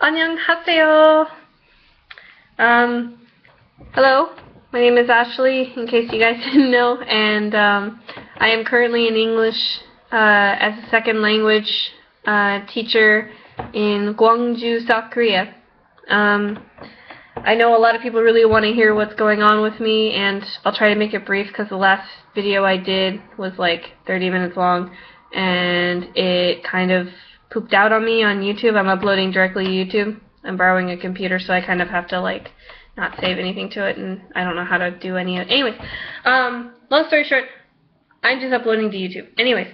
Annyong-Hi Gehseyo. Hello, my name is Ashley, in case you guys didn't know, and I am currently an English as a second language teacher in Gwangju, South Korea. I know a lot of people really want to hear what's going on with me, and I'll try to make it brief because the last video I did was like 30 minutes long, and it kind of pooped out on me on YouTube. I'm uploading directly to YouTube. I'm borrowing a computer, so I kind of have to like not save anything to it, and I don't know how to do any of it. Anyways, long story short, I'm just uploading to YouTube. Anyways,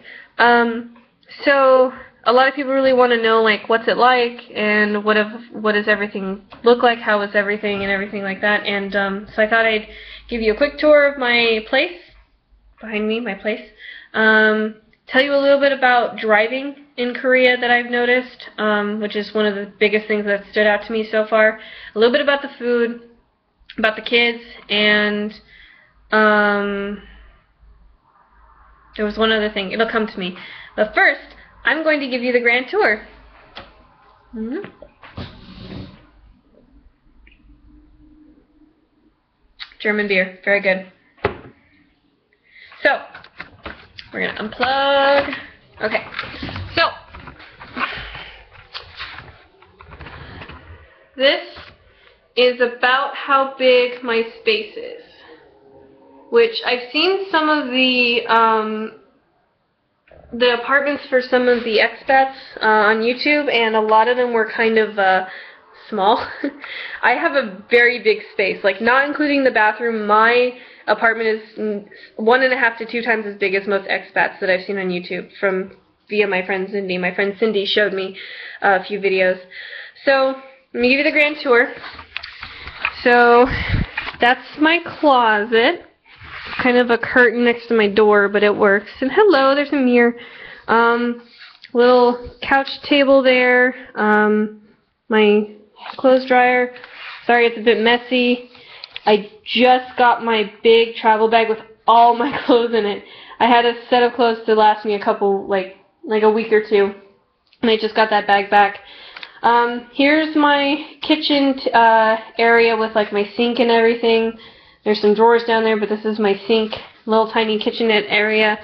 so a lot of people really want to know like what's it like and what does everything look like, how is everything and everything like that. And so I thought I'd give you a quick tour of my place behind me, my place. Tell you a little bit about driving in Korea that I've noticed, which is one of the biggest things that stood out to me so far. A little bit about the food, about the kids, and there was one other thing. It'll come to me. But first, I'm going to give you the grand tour. German beer. Very good. So, we're going to unplug. Okay. So, this is about how big my space is, which I've seen some of the apartments for some of the expats on YouTube, and a lot of them were kind of small. I have a very big space, like not including the bathroom. My apartment is 1.5 to 2 times as big as most expats that I've seen on YouTube via my friend Cindy. My friend Cindy showed me a few videos. So let me give you the grand tour. So that's my closet. Kind of a curtain next to my door, but it works. And hello, there's a mirror. Little couch table there. My clothes dryer. Sorry, it's a bit messy. I just got my big travel bag with all my clothes in it. I had a set of clothes to last me a couple, like a week or two, and I just got that bag back. Here's my kitchen area with like my sink and everything. There's some drawers down there, but this is my sink, little tiny kitchenette area.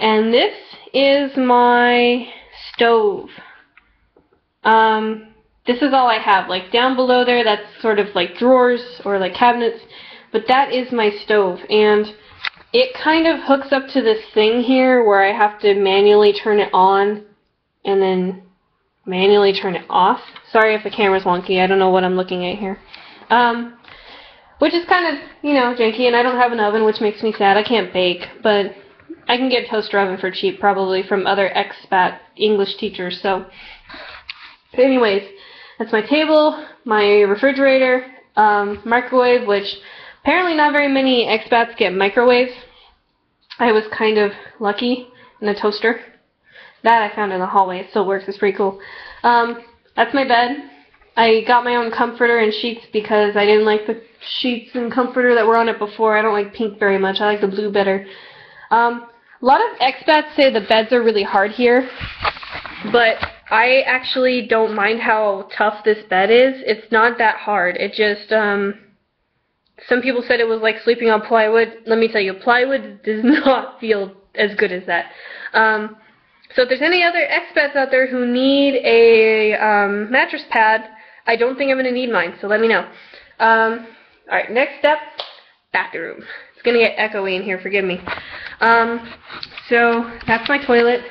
And this is my stove. This is all I have. Like down below there, that's sort of like drawers or like cabinets, but that is my stove. And it kind of hooks up to this thing here where I have to manually turn it on and then manually turn it off. Sorry if the camera's wonky. I don't know what I'm looking at here. Which is kind of, you know, janky, and I don't have an oven, which makes me sad. I can't bake, but I can get a toaster oven for cheap, probably, from other expat English teachers. So, anyways, that's my table, my refrigerator, microwave, which apparently not very many expats get microwaves. I was kind of lucky, in a toaster. That I found in the hallway. It still works. It's pretty cool. That's my bed. I got my own comforter and sheets because I didn't like the sheets and comforter that were on it before. I don't like pink very much. I like the blue better. A lot of expats say the beds are really hard here, but I actually don't mind how tough this bed is. It's not that hard. It just, some people said it was like sleeping on plywood. Let me tell you, plywood does not feel as good as that. So if there's any other expats out there who need a mattress pad, I don't think I'm going to need mine, so let me know. Alright, next step, bathroom. It's going to get echoey in here, forgive me. So that's my toilet,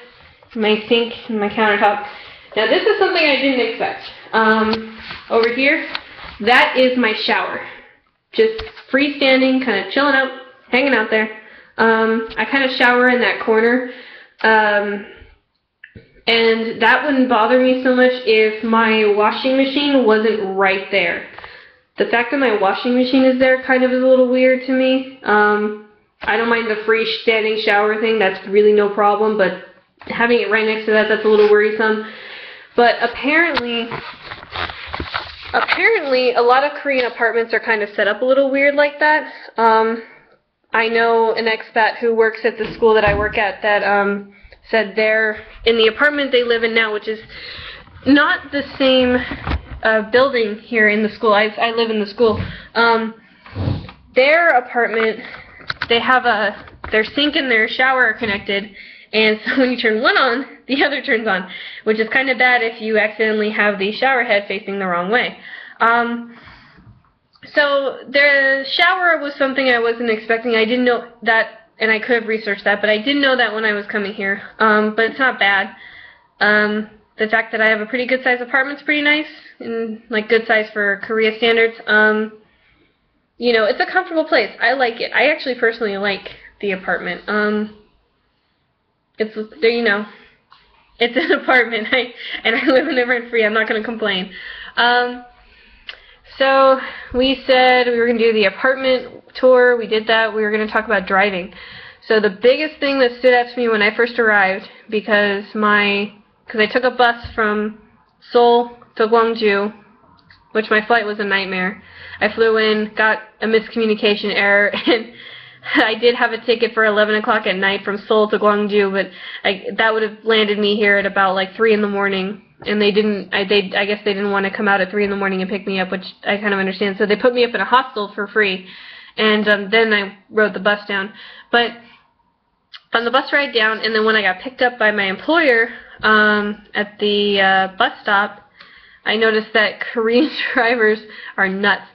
my sink, and my countertop. Now this is something I didn't expect. Over here, that is my shower. Just freestanding, kind of chilling out, hanging out there. I kind of shower in that corner. And that wouldn't bother me so much if my washing machine wasn't right there. The fact that my washing machine is there kind of is a little weird to me. I don't mind the freestanding shower thing, that's really no problem, but having it right next to that, that's a little worrisome. But apparently a lot of Korean apartments are kind of set up a little weird like that. I know an expat who works at the school that I work at that said they're in the apartment they live in now, which is not the same building here in the school. I live in the school. Their apartment, they have their sink and their shower are connected, and so when you turn one on, the other turns on, which is kind of bad if you accidentally have the shower head facing the wrong way. So the shower was something I wasn't expecting. I didn't know that, and I could have researched that, but I didn't know that when I was coming here. But it's not bad. The fact that I have a pretty good size apartment's pretty nice, and like good size for Korea standards. You know, it's a comfortable place. I like it. I actually personally like the apartment. It's, you know, it's an apartment, and I live in it rent-free. I'm not going to complain. So we said we were going to do the apartment tour. We did that. We were going to talk about driving. So the biggest thing that stood out to me when I first arrived, because I took a bus from Seoul to Gwangju, which my flight was a nightmare. I flew in, got a miscommunication error, and I did have a ticket for 11 o'clock at night from Seoul to Gwangju, but that would have landed me here at about like 3 in the morning. And they didn't, I guess they didn't want to come out at 3 in the morning and pick me up, which I kind of understand. So they put me up in a hostel for free, and then I rode the bus down. But on the bus ride down, and then when I got picked up by my employer at the bus stop, I noticed that Korean drivers are nuts.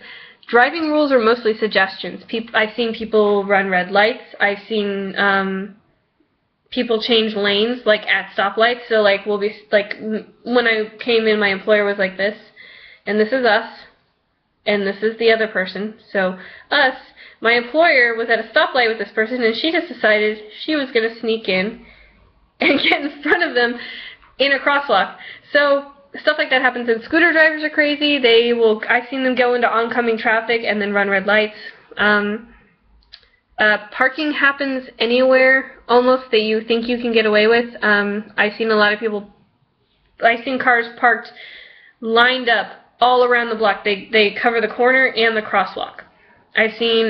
Driving rules are mostly suggestions. I've seen people run red lights. I've seen people change lanes, like at stoplights. So like we'll be like, when I came in, my employer was like this, and this is us, and this is the other person. So us, my employer was at a stoplight with this person, and she just decided she was going to sneak in and get in front of them in a crosswalk. So stuff like that happens, and scooter drivers are crazy. I've seen them go into oncoming traffic and then run red lights. Parking happens anywhere almost that you think you can get away with. I've seen cars parked lined up all around the block. They cover the corner and the crosswalk. I've seen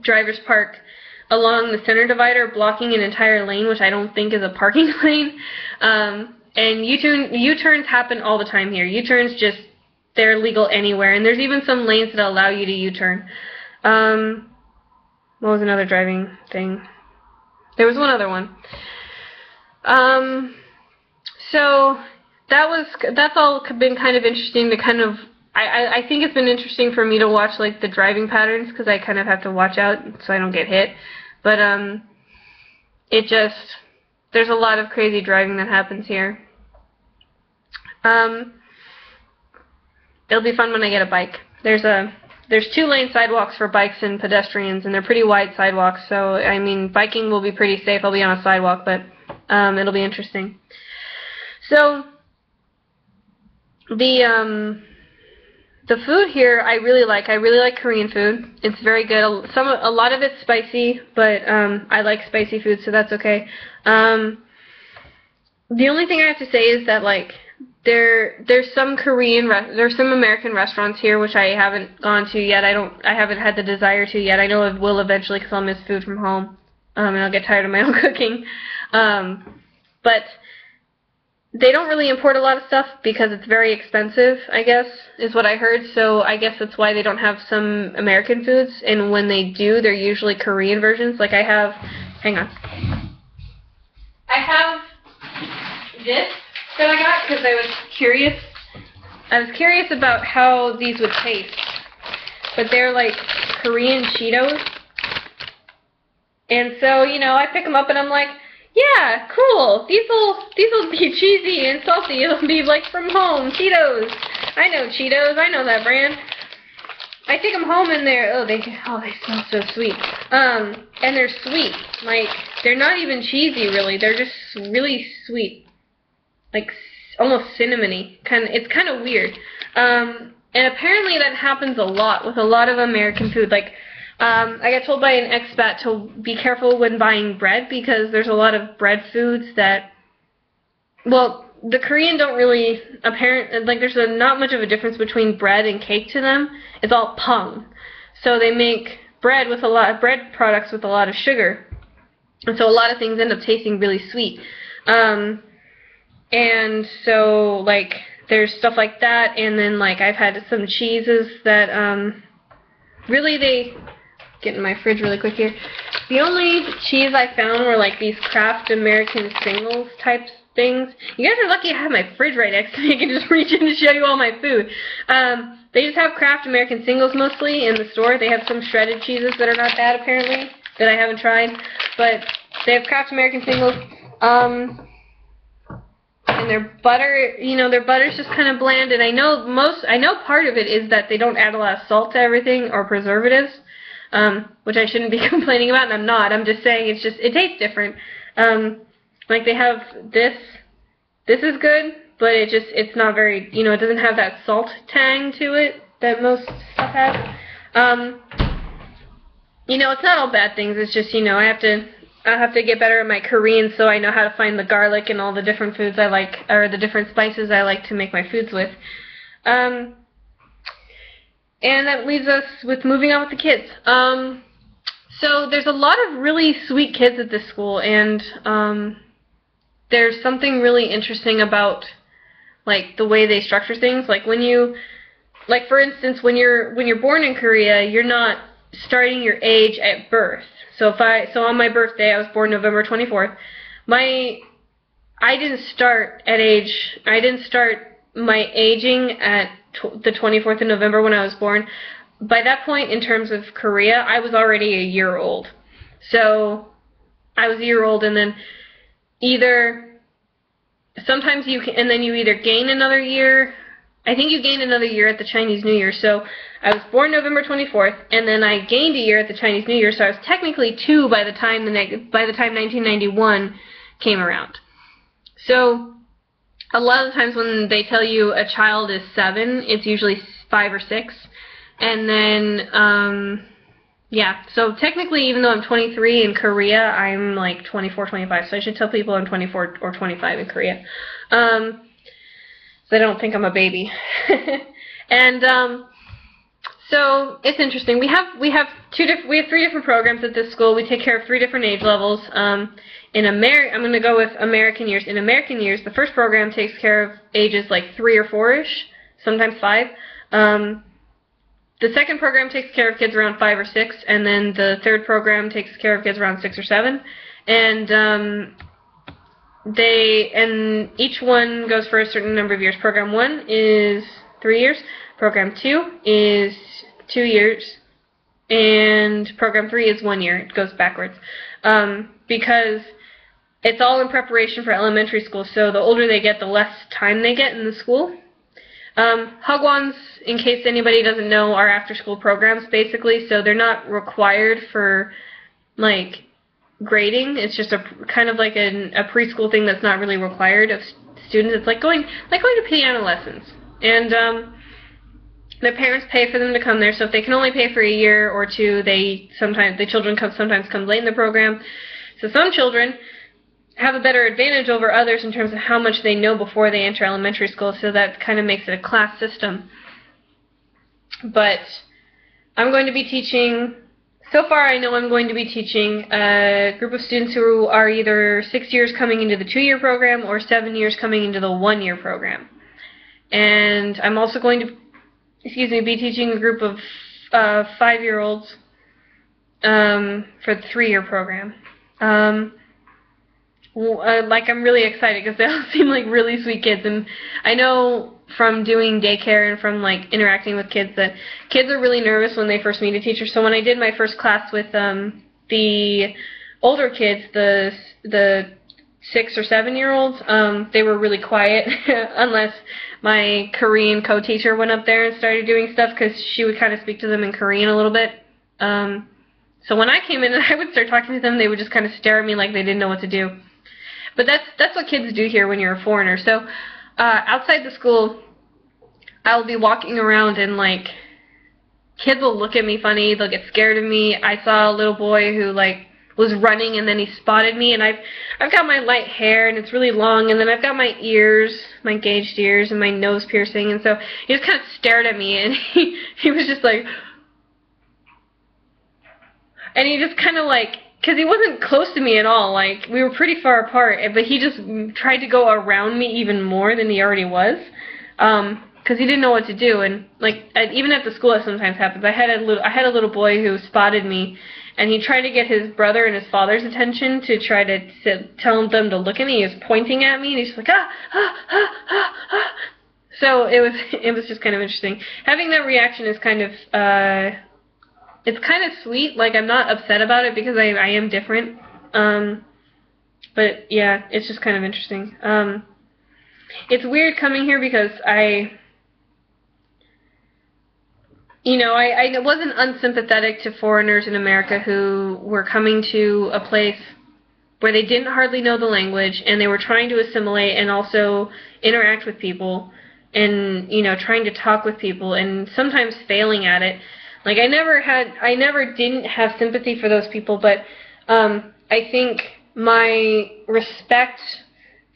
drivers park along the center divider, blocking an entire lane, which I don't think is a parking lane. And U-turns happen all the time here. U-turns they're legal anywhere. And there's even some lanes that allow you to U-turn. What was another driving thing? There was one other one. So that's all been kind of interesting to kind of, I think it's been interesting for me to watch like the driving patterns, because I kind of have to watch out so I don't get hit. But there's a lot of crazy driving that happens here. It'll be fun when I get a bike. There's 2-lane sidewalks for bikes and pedestrians, and they're pretty wide sidewalks, so I mean biking will be pretty safe. I'll be on a sidewalk, but it'll be interesting. So the food here I really like. I really like Korean food. It's very good. A lot of it's spicy, but I like spicy food, so that's okay. The only thing I have to say is that like there's some American restaurants here which I haven't gone to yet. I haven't had the desire to yet. I know I will eventually, because I'll miss food from home, and I'll get tired of my own cooking. But they don't really import a lot of stuff because it's very expensive, I guess, is what I heard. So I guess that's why they don't have some American foods, and when they do, they're usually Korean versions. Like I have this that I got because I was curious. I was curious about how these would taste, but they're like Korean Cheetos. And so, you know, I pick them up and I'm like, yeah, cool. These will be cheesy and salty. It'll be like from home, Cheetos. I know Cheetos. I know that brand. I take them home and they smell so sweet. And they're sweet. Like, they're not even cheesy really. They're just really sweet. Like almost cinnamony. It's kind of weird. And apparently that happens a lot with a lot of American food. Like, I got told by an expat to be careful when buying bread because there's a lot of bread foods that, well, the Korean don't really, like there's not much of a difference between bread and cake to them. It's all pung. So they make bread products with a lot of sugar. And so a lot of things end up tasting really sweet. And so, like, there's stuff like that, and then like I've had some cheeses that really they get in my fridge really quick here. The only cheese I found were like these Kraft American Singles types things. You guys are lucky I have my fridge right next to me. I can just reach in to show you all my food. They just have Kraft American Singles mostly in the store. They have some shredded cheeses that are not bad apparently that I haven't tried, but they have Kraft American Singles. And their butter, you know, their butter's just kind of bland, and I know part of it is that they don't add a lot of salt to everything or preservatives, which I shouldn't be complaining about, and I'm not. I'm just saying it tastes different. Like they have this is good, but it's not very, you know, it doesn't have that salt tang to it that most stuff has. You know, it's not all bad things. It's just, you know, I have to get better at my Korean so I know how to find the garlic and all the different foods I like, or the different spices I like to make my foods with. And that leaves us with moving on with the kids. So there's a lot of really sweet kids at this school, and there's something really interesting about like the way they structure things. Like when you, like for instance, when you're born in Korea, you're not starting your age at birth. So on my birthday, I was born November 24th. I didn't start my aging at the 24th of November when I was born. By that point, in terms of Korea, I was already a year old. So I was a year old, and then sometimes you can, and then you either gain another year. I think you gain another year at the Chinese New Year. So I was born November 24th, and then I gained a year at the Chinese New Year. So I was technically 2 by the time 1991 came around. So a lot of the times when they tell you a child is 7, it's usually 5 or 6. And then, yeah, so technically, even though I'm 23 in Korea, I'm like 24, 25. So I should tell people I'm 24 or 25 in Korea. So they don't think I'm a baby. And so it's interesting. We have 3 different programs at this school. We take care of 3 different age levels. I'm going to go with American years. In American years, the first program takes care of ages like 3 or 4-ish, sometimes 5. The second program takes care of kids around 5 or 6, and then the third program takes care of kids around 6 or 7. And each one goes for a certain number of years. Program 1 is 3 years. Program 2 is 2 years. And Program 3 is 1 year. It goes backwards. Because it's all in preparation for elementary school, so the older they get, the less time they get in the school. Hagwons, in case anybody doesn't know, are after-school programs, basically, so they're not required for, like, grading. It's just kind of like a preschool thing that's not really required of students. It's like going to piano lessons. And their parents pay for them to come there, so if they can only pay for a year or 2, the children sometimes come late in the program. So some children have a better advantage over others in terms of how much they know before they enter elementary school, so that kind of makes it a class system. But I'm going to be teaching, so far I know I'm going to be teaching a group of students who are either 6 years coming into the 2-year program or 7 years coming into the 1-year program. And I'm also going to, be teaching a group of 5-year-olds for the 3-year program. I'm really excited because they all seem like really sweet kids, and I know from doing daycare and from like interacting with kids that kids are really nervous when they first meet a teacher. So when I did my first class with the older kids, the 6 or 7-year-olds, they were really quiet unless my Korean co-teacher went up there and started doing stuff, because she would kind of speak to them in Korean a little bit. So when I came in and I would start talking to them, they would just kind of stare at me like they didn't know what to do. But that's what kids do here when you're a foreigner. So outside the school, I'll be walking around and like kids will look at me funny. They'll get scared of me. I saw a little boy who like was running and then he spotted me, and I've got my light hair and it's really long, and then I've got my ears, my gauged ears, and my nose piercing, and so he just kind of stared at me, and he was just like, and he just kind of like, because he wasn't close to me at all, like, we were pretty far apart, but he just tried to go around me even more than he already was. because he didn't know what to do. And like even at the school, it sometimes happens. I had a little boy who spotted me, and he tried to get his brother and his father's attention to try to tell them to look at me. He was pointing at me, and he's like, ah, ah, ah, ah, ah. So it was just kind of interesting. Having that reaction is kind of it's kind of sweet. Like, I'm not upset about it because I am different. But yeah, it's just kind of interesting. It's weird coming here because I wasn't unsympathetic to foreigners in America who were coming to a place where they didn't hardly know the language, and they were trying to assimilate and also interact with people, and trying to talk with people, and sometimes failing at it. Like, I never didn't have sympathy for those people, but I think my respect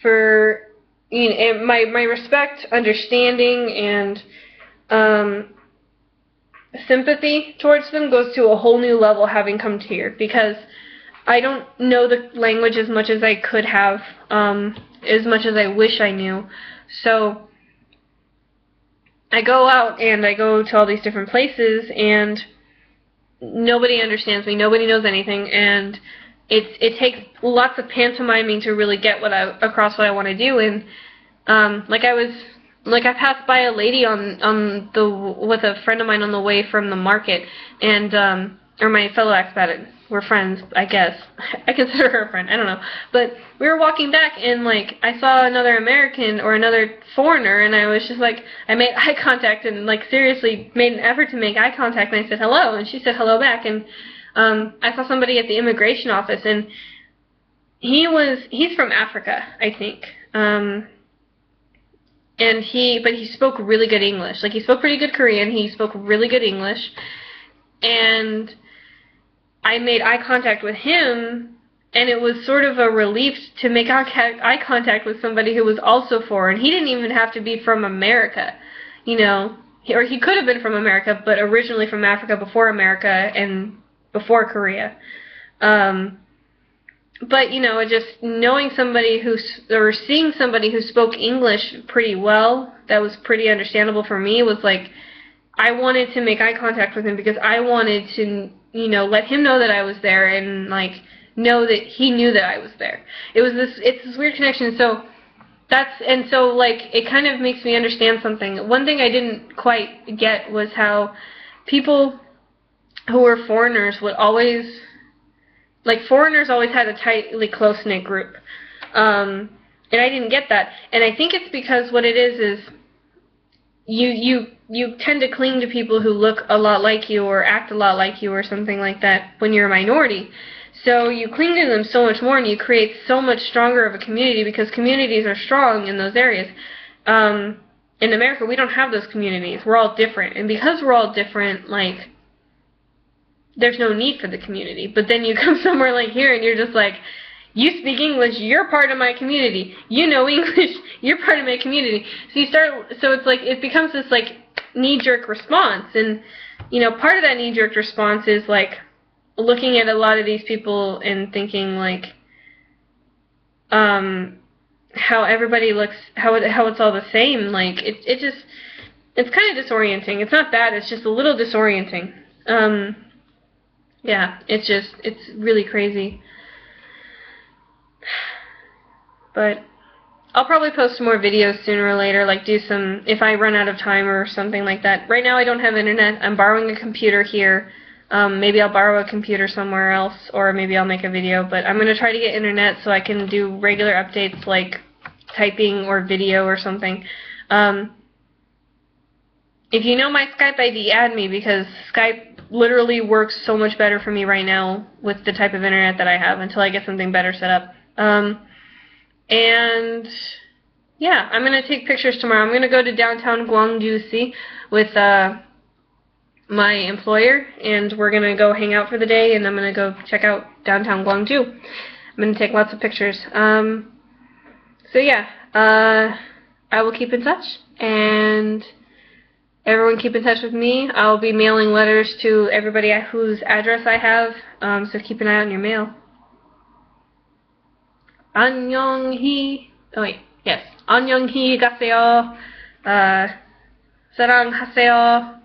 for my respect, understanding, and sympathy towards them goes to a whole new level having come here, because I don't know the language as much as I could have, as much as I wish I knew. So I go out and I go to all these different places, and nobody understands me, nobody knows anything, and it takes lots of pantomiming to really get across what I want to do. And I passed by a lady with a friend of mine on the way from the market, and or my fellow expat. We're friends, I guess. I consider her a friend. I don't know. But we were walking back, and like I saw another American or another foreigner, and I was just like, I made eye contact and like seriously made an effort to make eye contact, and I said hello, and she said hello back. And I saw somebody at the immigration office, and he's from Africa, I think. But he spoke really good English. Like, he spoke pretty good Korean. He spoke really good English. And I made eye contact with him, and it was sort of a relief to make eye contact with somebody who was also foreign. He didn't even have to be from America, or he could have been from America, but originally from Africa before America and before Korea. But, just knowing somebody or seeing somebody who spoke English pretty well, that was pretty understandable for me, was like, I wanted to make eye contact with him because I wanted to, let him know that I was there, and, like, know that he knew that I was there. It's this weird connection. So it kind of makes me understand something. One thing I didn't quite get was how people who were foreigners would always, like, foreigners always had a tightly close-knit group. And I didn't get that. And I think it's because what it is you tend to cling to people who look a lot like you or act a lot like you or something like that when you're a minority. So you cling to them so much more, and you create so much stronger of a community, because communities are strong in those areas. In America, we don't have those communities. We're all different. And because we're all different, like, there's no need for the community. But then you come somewhere like here, and you're just like, you speak English, you're part of my community. You know English, you're part of my community. So it's like, it becomes this like knee-jerk response. And, part of that knee-jerk response is like looking at a lot of these people and thinking like, how everybody looks, how it's all the same. Like, it's kind of disorienting. It's not bad, it's just a little disorienting. Yeah, it's really crazy. But I'll probably post more videos sooner or later, like do some, if I run out of time or something like that. Right now I don't have internet. I'm borrowing a computer here. Maybe I'll borrow a computer somewhere else, or maybe I'll make a video. But I'm going to try to get internet so I can do regular updates like typing or video or something. If you know my Skype ID, add me, because Skype literally works so much better for me right now with the type of internet that I have until I get something better set up. And yeah, I'm going to take pictures tomorrow. I'm going to go to downtown Gwangju-Si with my employer, and we're going to go hang out for the day, and I'm going to go check out downtown Gwangju. I'm going to take lots of pictures. So yeah, I will keep in touch, and everyone keep in touch with me. I'll be mailing letters to everybody whose address I have, so keep an eye on your mail. Annyong-Hi Gehseyo. 사랑하세요.